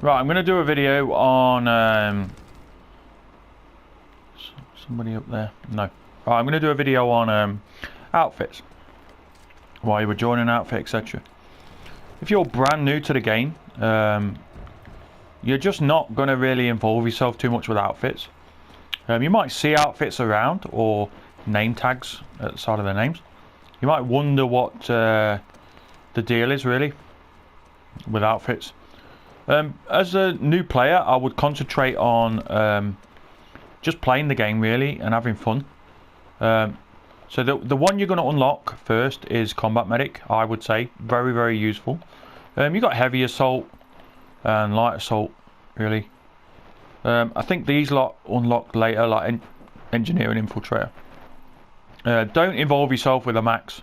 Right, I'm going to do a video on somebody up there. No. Right, I'm going to do a video on outfits. Why you were joining an outfit, etc. If you're brand new to the game, you're just not going to really involve yourself too much with outfits. You might see outfits around or name tags at the side of their names. You might wonder what the deal is really with outfits. As a new player, I would concentrate on just playing the game really and having fun. So the one you're going to unlock first is Combat Medic. I would say very useful. You got Heavy Assault and Light Assault really. I think these lot unlock later, like Engineer and Infiltrator. Don't involve yourself with a max.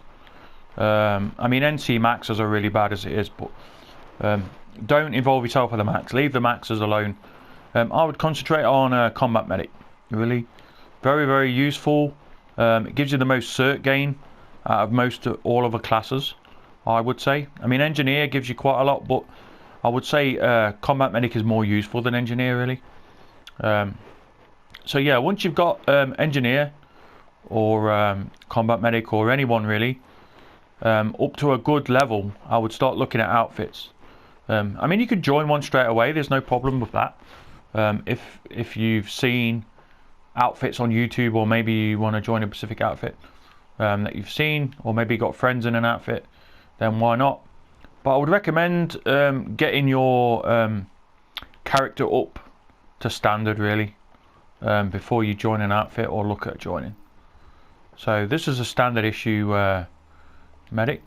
I mean, NC maxes are really bad as it is, but don't involve yourself with a max. Leave the maxes alone. I would concentrate on Combat Medic. Really, very useful. It gives you the most cert gain out of most of all other classes, I would say. I mean, Engineer gives you quite a lot, but I would say Combat Medic is more useful than Engineer, really. So yeah, once you've got Engineer or Combat Medic or anyone really up to a good level, I would start looking at outfits. I mean, you could join one straight away. There's no problem with that. If you've seen outfits on YouTube, or maybe you want to join a specific outfit that you've seen, or maybe you got friends in an outfit, then why not? But I would recommend getting your character up to standard really before you join an outfit or look at joining. So this is a standard issue medic.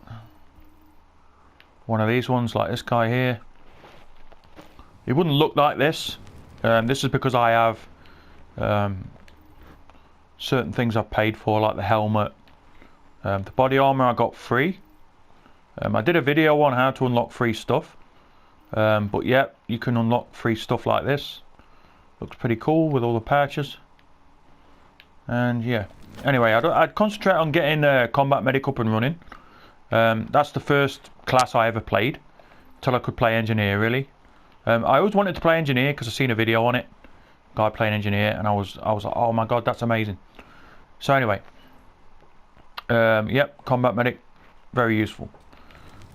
One of these ones, like this guy here. It wouldn't look like this. This is because I have certain things I've paid for, like the helmet. The body armor I got free. I did a video on how to unlock free stuff. But yeah, you can unlock free stuff like this. Looks pretty cool with all the patches. And yeah. Anyway, I'd concentrate on getting Combat Medic up and running. That's the first class I ever played till I could play Engineer really. I always wanted to play Engineer because I seen a video on it, guy playing Engineer, and I was like, oh my god, that's amazing. So anyway, yep, Combat Medic, very useful.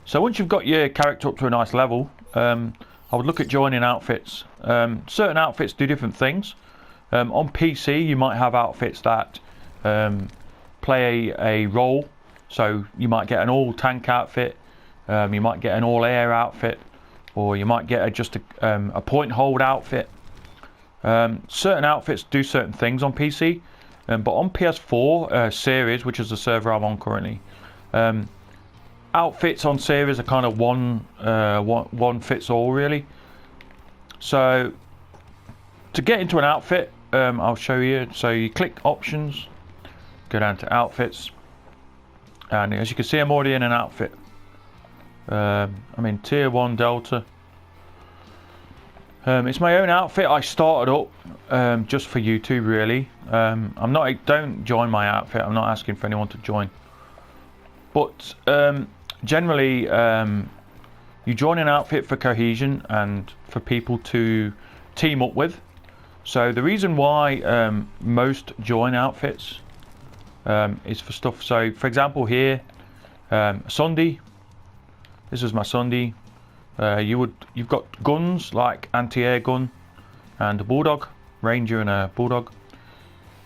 So once you've got your character up to a nice level, I would look at joining outfits. Certain outfits do different things. On PC you might have outfits that play a role. So you might get an all tank outfit, you might get an all air outfit, or you might get just a point hold outfit. Certain outfits do certain things on PC, but on PS4, Ceres, which is the server I'm on currently, outfits on Ceres are kind of one fits all really. So to get into an outfit, I'll show you. So you click options, go down to outfits, and as you can see, I'm already in an outfit. I'm in tier 1 Delta. It's my own outfit. I started up just for YouTube really. Don't join my outfit. I'm not asking for anyone to join. But generally, you join an outfit for cohesion and for people to team up with. So the reason why most join outfits is for stuff. So for example here, Sunday. This is my Sunday. You've got guns like anti-air gun and a bulldog, ranger and a bulldog.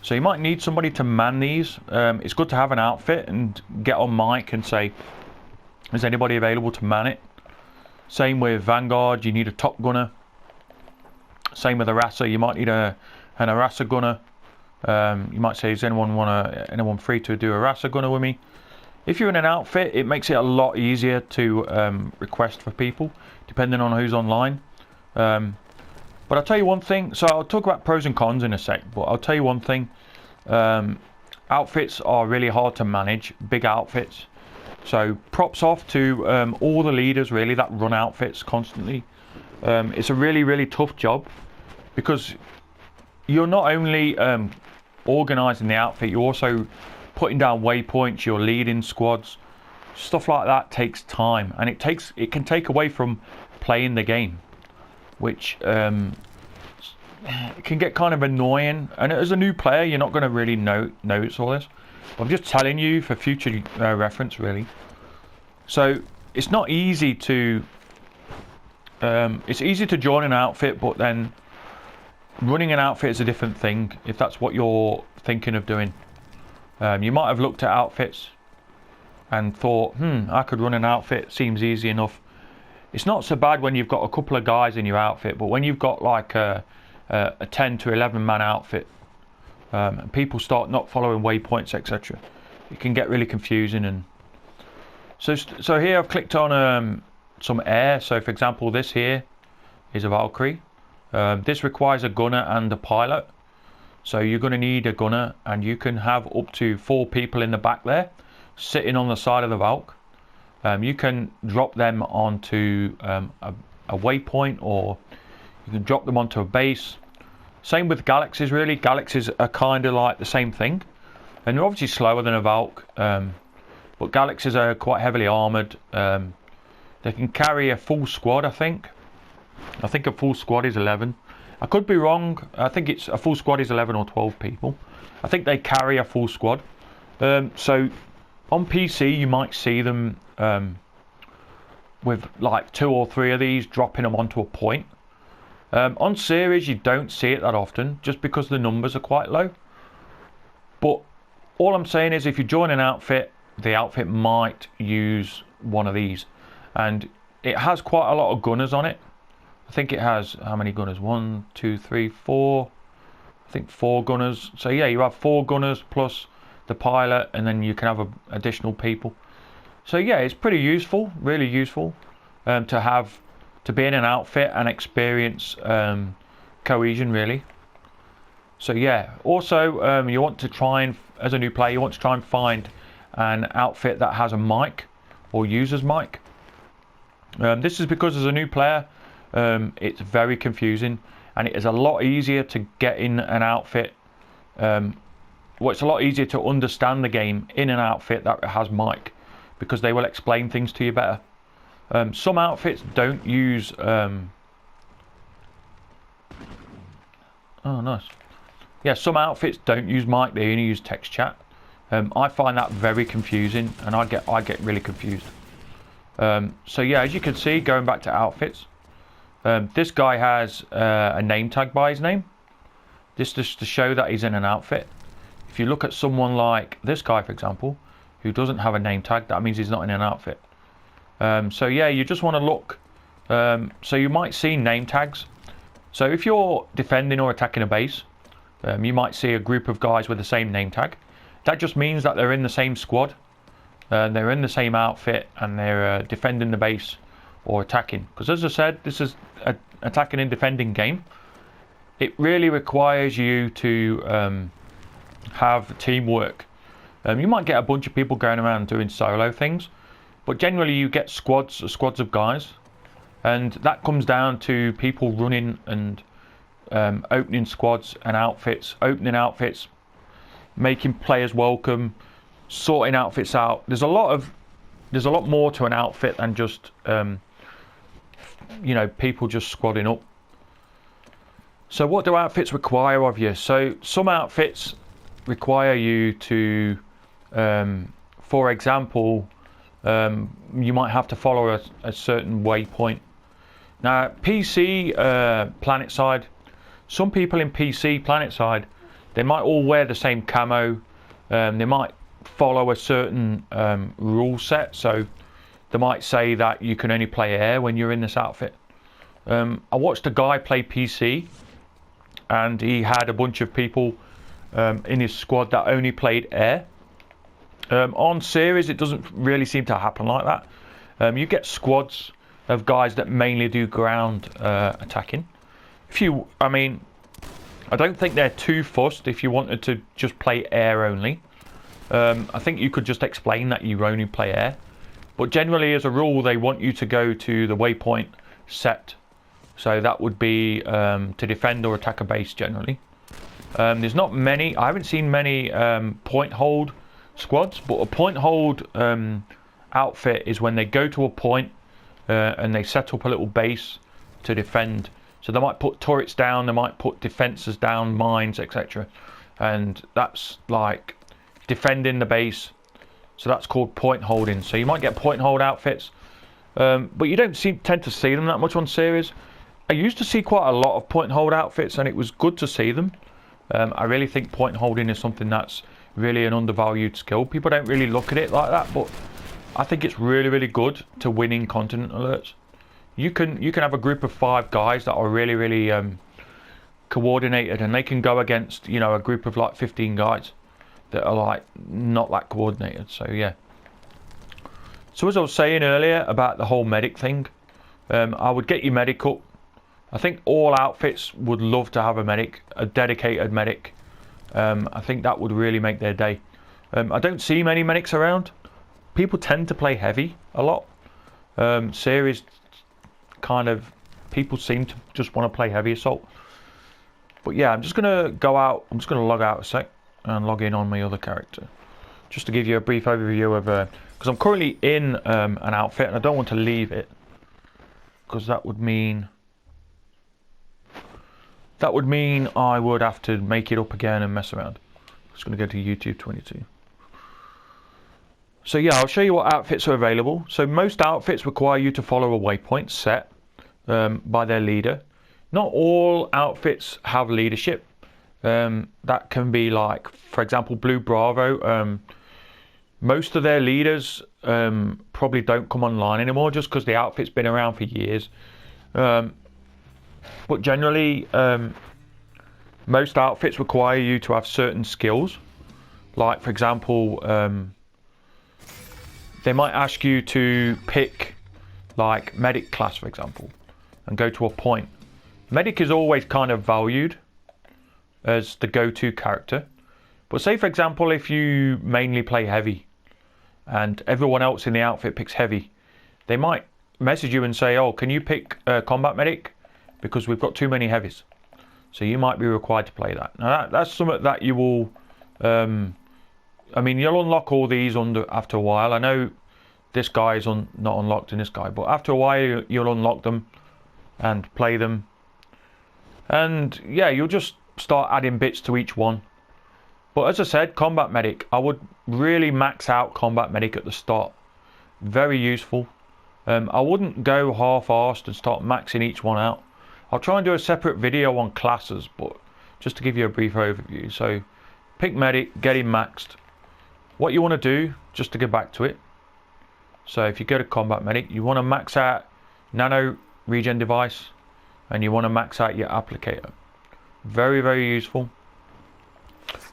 So you might need somebody to man these. It's good to have an outfit and get on mic and say, is anybody available to man it? Same with Vanguard, you need a top gunner. Same with Harasser, you might need an Harasser gunner. You might say, is anyone free to do a Harasser gunner with me? If you're in an outfit, it makes it a lot easier to request for people, depending on who's online. But I'll tell you one thing, so I'll talk about pros and cons in a sec, but I'll tell you one thing. Outfits are really hard to manage, big outfits. So props off to all the leaders really that run outfits constantly. It's a really tough job, because you're not only organising the outfit, you're also putting down waypoints, you're leading squads. Stuff like that takes time, and it can take away from playing the game. which can get kind of annoying. And as a new player, you're not going to really notice all this. I'm just telling you for future reference, really. So it's not easy to it's easy to join an outfit, but then running an outfit is a different thing if that's what you're thinking of doing. You might have looked at outfits and thought, I could run an outfit, seems easy enough. It's not so bad when you've got a couple of guys in your outfit, but when you've got like a 10 to 11 man outfit, and people start not following waypoints, etc., it can get really confusing. And so here I've clicked on some air. So for example, this here is a Valkyrie. This requires a gunner and a pilot, so you're going to need a gunner, and you can have up to 4 people in the back there sitting on the side of the Valk. You can drop them onto a waypoint, or you can drop them onto a base. Same with galaxies, really. Galaxies are kind of like the same thing, and they're obviously slower than a Valk, but galaxies are quite heavily armoured. They can carry a full squad, I think a full squad is 11. I could be wrong. I think it's a full squad is 11 or 12 people. I think they carry a full squad. So on PC you might see them with like 2 or 3 of these, dropping them onto a point. On Ceres you don't see it that often, just because the numbers are quite low. But all I'm saying is, if you join an outfit, the outfit might use one of these, and it has quite a lot of gunners on it. I think it has, how many gunners? 1, 2, 3, 4. I think 4 gunners. So yeah, you have 4 gunners plus the pilot, and then you can have additional people. So yeah, it's pretty useful, really useful, to be in an outfit and experience cohesion, really. So yeah, also you want to try and, as a new player, you want to try and find an outfit that has a mic or user's mic. This is because as a new player, it's very confusing, and it is a lot easier to get in an outfit. It's a lot easier to understand the game in an outfit that has mic, because they will explain things to you better. Some outfits don't use oh nice, yeah, some outfits don't use mic, they only use text chat. I find that very confusing, and I get really confused. So yeah, as you can see, going back to outfits, this guy has a name tag by his name. This just to show that he's in an outfit. If you look at someone like this guy, for example, who doesn't have a name tag, that means he's not in an outfit. So yeah, you just want to look. So you might see name tags. So if you're defending or attacking a base, you might see a group of guys with the same name tag. That just means that they're in the same squad, they're in the same outfit, and they're defending the base or attacking. Because as I said, this is an attacking and defending game. It really requires you to have teamwork. You might get a bunch of people going around doing solo things, but generally you get squads of guys, and that comes down to people running and opening squads and outfits, opening outfits, making players welcome, sorting outfits out. There's a lot more to an outfit than just people just squadding up. So what do outfits require of you? So some outfits require you to, for example, you might have to follow a certain waypoint. Now PC Planetside, some people in PC Planetside, they might all wear the same camo. They might follow a certain rule set. So they might say that you can only play air when you're in this outfit. I watched a guy play PC, and he had a bunch of people in his squad that only played air. On Ceres, it doesn't really seem to happen like that. You get squads of guys that mainly do ground attacking. I don't think they're too fussed if you wanted to just play air only. I think you could just explain that you only play air. But generally, as a rule, they want you to go to the waypoint set. So that would be to defend or attack a base generally. There's not many, I haven't seen many point hold squads, but a point hold outfit is when they go to a point and they set up a little base to defend. So they might put turrets down, they might put defences down, mines, etc. And that's like defending the base. So that's called point holding. So you might get point hold outfits, but you don't tend to see them that much on Ceres. I used to see quite a lot of point hold outfits, and it was good to see them. I really think point holding is something that's really an undervalued skill. People don't really look at it like that, but I think it's really, really good to winning continent alerts. You can have a group of 5 guys that are really, really coordinated, and they can go against, you know, a group of like 15 guys that are like not that coordinated. So yeah. So as I was saying earlier about the whole medic thing, I would get your medic up. I think all outfits would love to have a medic, a dedicated medic. I think that would really make their day. I don't see many medics around. People tend to play heavy a lot. Ceres kind of, people seem to just want to play heavy assault. But yeah, I'm just gonna go out. I'm just gonna log out a sec and log in on my other character, just to give you a brief overview of because I'm currently in an outfit and I don't want to leave it, because that would mean I would have to make it up again and mess around. I'm just going to go to YouTube 22. So yeah, I'll show you what outfits are available. So most outfits require you to follow a waypoint set by their leader. Not all outfits have leadership. That can be like, for example, Blue Bravo. Most of their leaders probably don't come online anymore, just because the outfit's been around for years. But generally, most outfits require you to have certain skills. Like, for example, they might ask you to pick, like, medic class, for example, and go to a point. Medic is always kind of valued as the go-to character. But say, for example, if you mainly play heavy and everyone else in the outfit picks heavy, they might message you and say, oh, can you pick combat medic? Because we've got too many heavies. So you might be required to play that. Now that's something that you will, I mean, you'll unlock all these after a while. I know this guy is not unlocked in this guy, but after a while you'll unlock them and play them. And yeah, you'll just start adding bits to each one. But as I said, combat medic, I would really max out combat medic at the start. Very useful. I wouldn't go half-arsed and start maxing each one out. I'll try and do a separate video on classes, but just to give you a brief overview. So pick medic, get him maxed. What you want to do, just to get back to it, so if you go to combat medic, you want to max out nano regen device, and you want to max out your applicator. Very, very useful.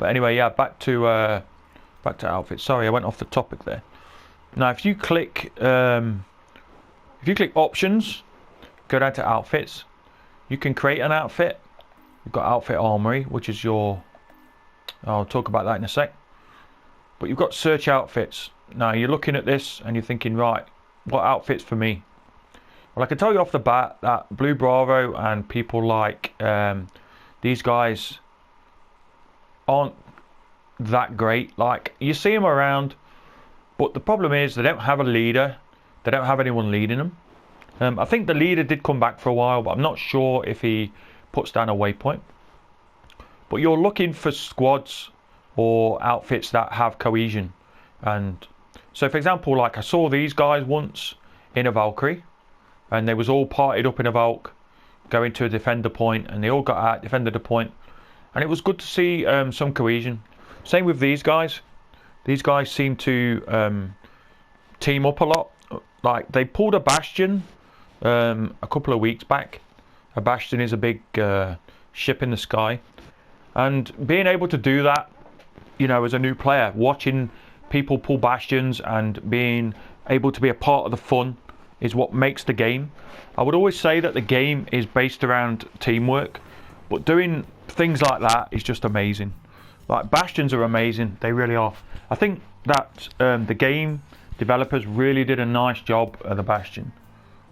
But anyway, yeah, back to outfits. Sorry, I went off the topic there. Now if you click options, go down to outfits, you can create an outfit. You've got outfit armory, which is your, I'll talk about that in a sec. But you've got search outfits. Now you're looking at this and you're thinking, right, what outfits for me? Well, I can tell you off the bat that Blue Bravo and people like these guys aren't that great. Like, you see them around, but the problem is they don't have a leader. They don't have anyone leading them. I think the leader did come back for a while, but I'm not sure if he puts down a waypoint. But you're looking for squads or outfits that have cohesion. And so, for example, like I saw these guys once in a Valkyrie, and they was all partied up in a Valk, going to a defender point, and they all got out, defended a point, and it was good to see some cohesion. Same with these guys. These guys seem to team up a lot. Like, they pulled a Bastion a couple of weeks back. A Bastion is a big ship in the sky, and being able to do that, you know, as a new player, watching people pull Bastions and being able to be a part of the fun is what makes the game. I would always say that the game is based around teamwork, but doing things like that is just amazing. Like, Bastions are amazing, they really are. I think that the game developers really did a nice job of the Bastion.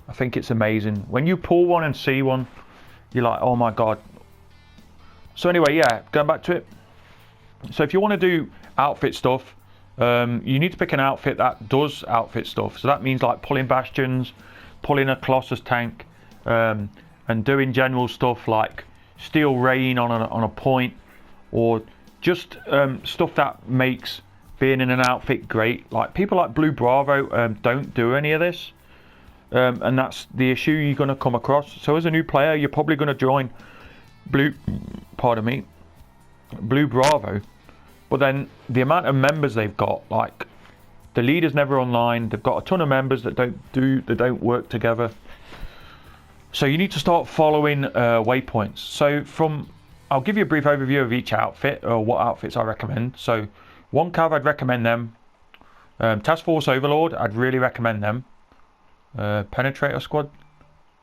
I think it's amazing. When you pull one and see one, you're like, oh my god. So anyway, yeah, going back to it. So if you want to do outfit stuff, you need to pick an outfit that does outfit stuff. So that means like pulling Bastions, pulling a Colossus tank, and doing general stuff like steal rain on a point, or just stuff that makes being in an outfit great. Like people like Blue Bravo don't do any of this, and that's the issue you're going to come across. So as a new player, you're probably going to join Blue Bravo, but then the amount of members they've got, like the leader's never online. They've got a ton of members that don't work together. So you need to start following waypoints. So I'll give you a brief overview of each outfit, or what outfits I recommend. So 1Cav, I'd recommend them. Task Force Overlord, I'd really recommend them. Penetrator Squad,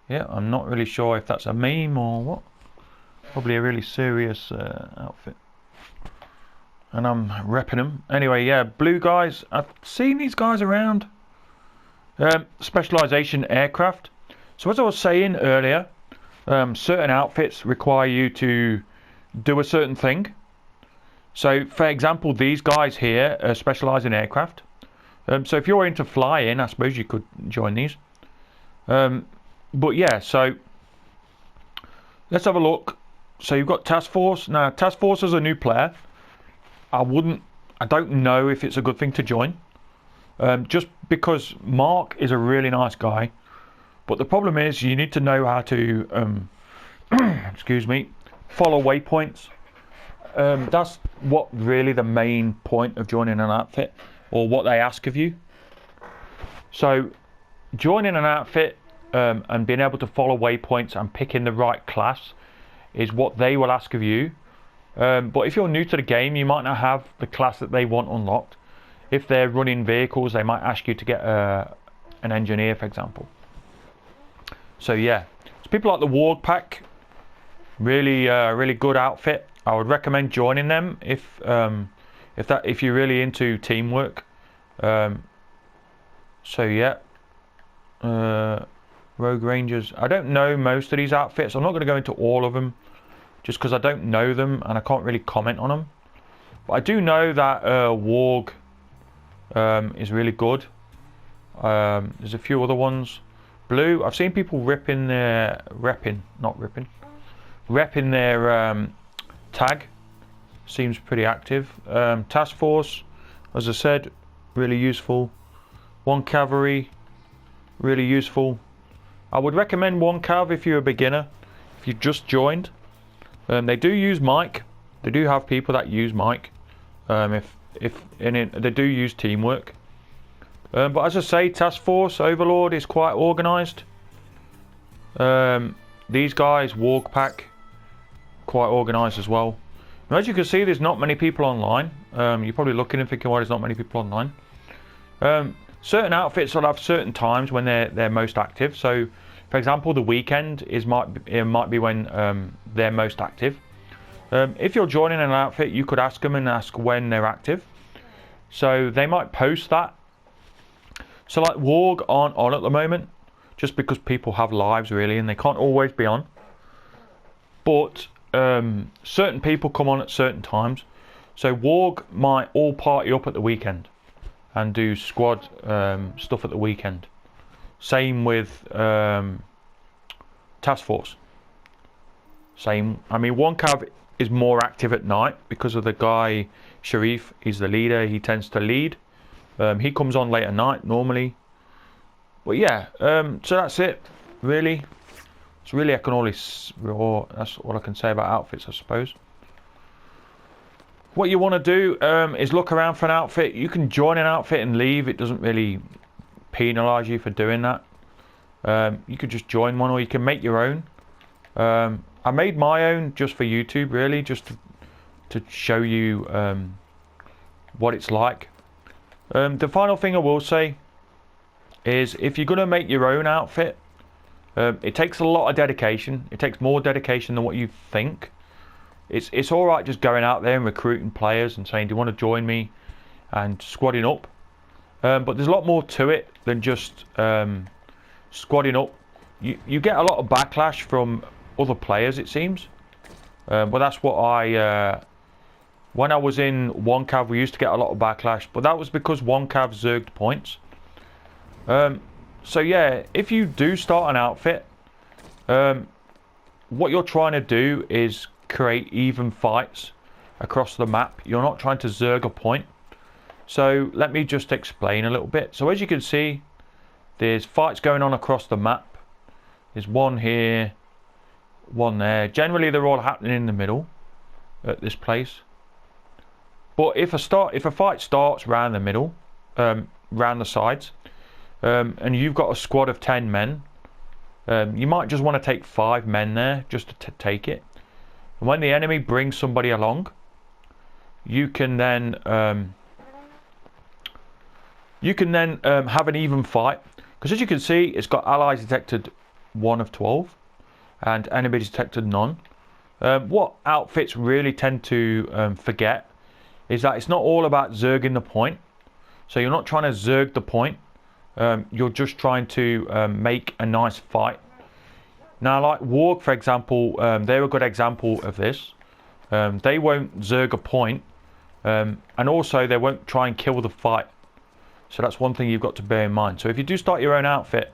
yeah, I'm not really sure if that's a meme or what. Probably a really serious outfit. And I'm repping them. Anyway, yeah, blue guys, I've seen these guys around. Specialization aircraft. So as I was saying earlier, certain outfits require you to do a certain thing. So for example, these guys here specialize in aircraft. So if you're into flying, I suppose you could join these. But yeah, so let's have a look. So you've got Task Force. Now, Task Force as a new player, I don't know if it's a good thing to join. Just because Mark is a really nice guy. But the problem is you need to know how to, excuse me, follow waypoints. That's what really the main point of joining an outfit, or what they ask of you. So joining an outfit and being able to follow waypoints and picking the right class is what they will ask of you. But if you're new to the game, you might not have the class that they want unlocked. If they're running vehicles, they might ask you to get an engineer, for example. So yeah, so people like the Warg Pack, really good outfit. I would recommend joining them if you're really into teamwork. So yeah, Rogue Rangers. I don't know most of these outfits. I'm not going to go into all of them, just because I don't know them and I can't really comment on them. But I do know that Warg is really good. There's a few other ones. Blue, I've seen people repping their tag. Seems pretty active. Task Force, as I said, really useful. 1Cavalry, really useful. I would recommend 1Cav if you're a beginner, if you just joined. They do use mic. They do have people that use mic. They do use teamwork. But as I say, Task Force Overlord is quite organised. These guys, Warg Pack, quite organised as well. Now, as you can see, there's not many people online. You're probably looking and thinking, why there's not many people online? Certain outfits will have certain times when they're most active. So, for example, the weekend might be when they're most active. If you're joining an outfit, you could ask them and ask when they're active. So they might post that. So like Warg aren't on at the moment, just because people have lives really, and they can't always be on. But certain people come on at certain times. So Warg might all party up at the weekend and do squad stuff at the weekend. Same with Task Force. Same. I mean, 1Cav is more active at night because of the guy Sharif. He's the leader. He tends to lead. He comes on late at night normally. But yeah, so that's it. Really, it's really that's all I can say about outfits, I suppose. What you want to do is look around for an outfit. You can join an outfit and leave. It doesn't really penalise you for doing that. You could just join one, or you can make your own. I made my own just for YouTube, really, just to show you what it's like. The final thing I will say is, if you're going to make your own outfit, it takes a lot of dedication. It takes more dedication than what you think. It's all right just going out there and recruiting players and saying, do you want to join me, and squadding up. But there's a lot more to it than just squadding up. You get a lot of backlash from other players, it seems. But that's what when I was in 1Cav, we used to get a lot of backlash, but that was because 1Cav zerged points. So yeah, if you do start an outfit, what you're trying to do is create even fights across the map. You're not trying to zerg a point. So let me just explain a little bit. So as you can see, there's fights going on across the map. There's one here, one there. Generally they're all happening in the middle at this place. But if a fight starts around the middle, round the sides, and you've got a squad of 10 men, you might just want to take 5 men there just to take it. And when the enemy brings somebody along, you can then have an even fight, because as you can see, it's got allies detected 1 of 12 and enemies detected none. What outfits really tend to forget is that it's not all about zerging the point. So you're not trying to zerg the point, you're just trying to make a nice fight. Now, like Warg, for example, they're a good example of this. They won't zerg a point, and also they won't try and kill the fight. So that's one thing you've got to bear in mind. So if you do start your own outfit,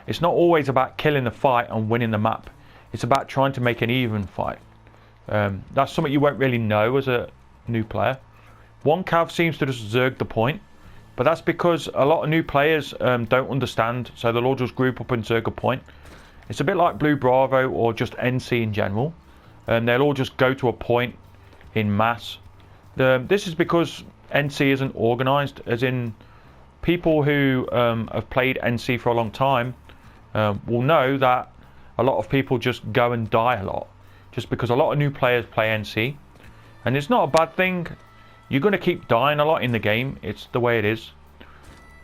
it's not always about killing the fight and winning the map. It's about trying to make an even fight. That's something you won't really know as a new player. One cav seems to just zerg the point, but that's because a lot of new players don't understand, so they'll all just group up and zerg a point. It's a bit like Blue Bravo or just NC in general. They'll all just go to a point in mass. This is because NC isn't organised, as in people who have played NC for a long time will know that a lot of people just go and die a lot, just because a lot of new players play NC. And it's not a bad thing. You're going to keep dying a lot in the game. It's the way it is.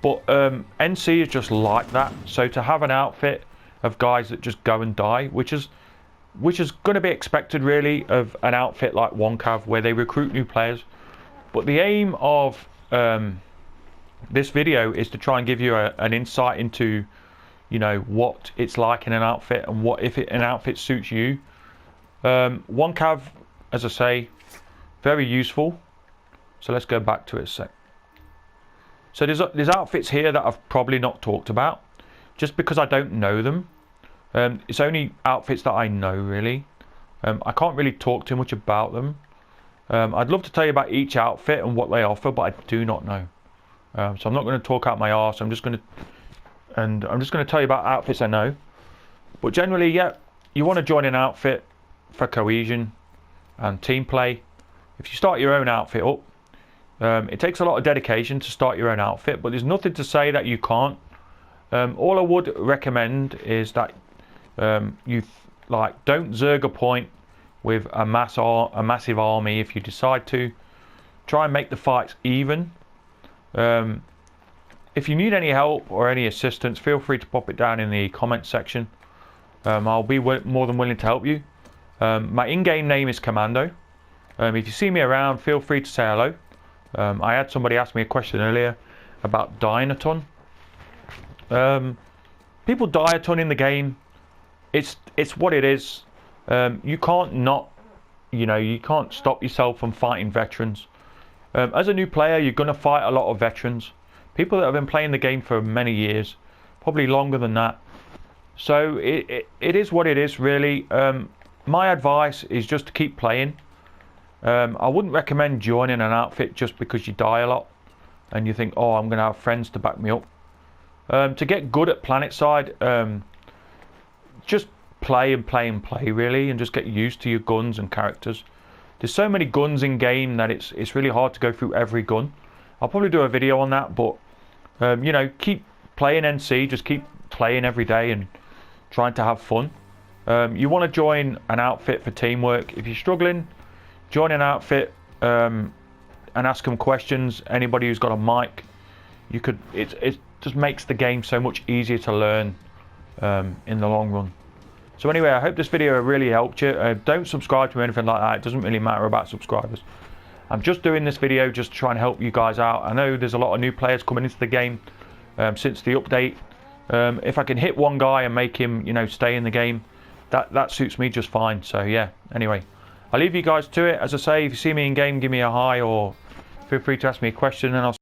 But NC is just like that. So to have an outfit of guys that just go and die, which is going to be expected really of an outfit like 1cav, where they recruit new players. But the aim of this video is to try and give you an insight into, you know, what it's like in an outfit and what if an outfit suits you. 1cav, as I say, very useful. So let's go back to it a sec. So there's outfits here that I've probably not talked about, just because I don't know them. It's only outfits that I know really. I can't really talk too much about them. I'd love to tell you about each outfit and what they offer, but I do not know. So I'm not going to talk out my arse. I'm just going to tell you about outfits I know. But generally, yeah, you want to join an outfit for cohesion and team play. If you start your own outfit up, it takes a lot of dedication to start your own outfit, but there's nothing to say that you can't. All I would recommend is that you don't zerg a point with a massive army. If you decide to, try and make the fights even. If you need any help or any assistance, feel free to pop it down in the comment section. I'll be more than willing to help you. My in-game name is Commando. If you see me around, feel free to say hello. I had somebody ask me a question earlier about dying a ton. People die a ton in the game. It's what it is. You can't stop yourself from fighting veterans. As a new player, you're going to fight a lot of veterans. People that have been playing the game for many years, probably longer than that. So it is what it is really. My advice is just to keep playing. I wouldn't recommend joining an outfit just because you die a lot and you think, oh, I'm going to have friends to back me up. To get good at Planetside, just play really, and just get used to your guns and characters. There's so many guns in game that it's really hard to go through every gun. I'll probably do a video on that, but keep playing NC, just keep playing every day and trying to have fun. You want to join an outfit for teamwork. If you're struggling, join an outfit and ask them questions. Anybody who's got a mic, it just makes the game so much easier to learn in the long run. So anyway, I hope this video really helped you. Don't subscribe to anything like that. It doesn't really matter about subscribers. I'm just doing this video just to try and help you guys out. I know there's a lot of new players coming into the game since the update. If I can hit one guy and make him, stay in the game, that suits me just fine. So yeah, anyway, I'll leave you guys to it. As I say, if you see me in game, give me a hi or feel free to ask me a question and I'll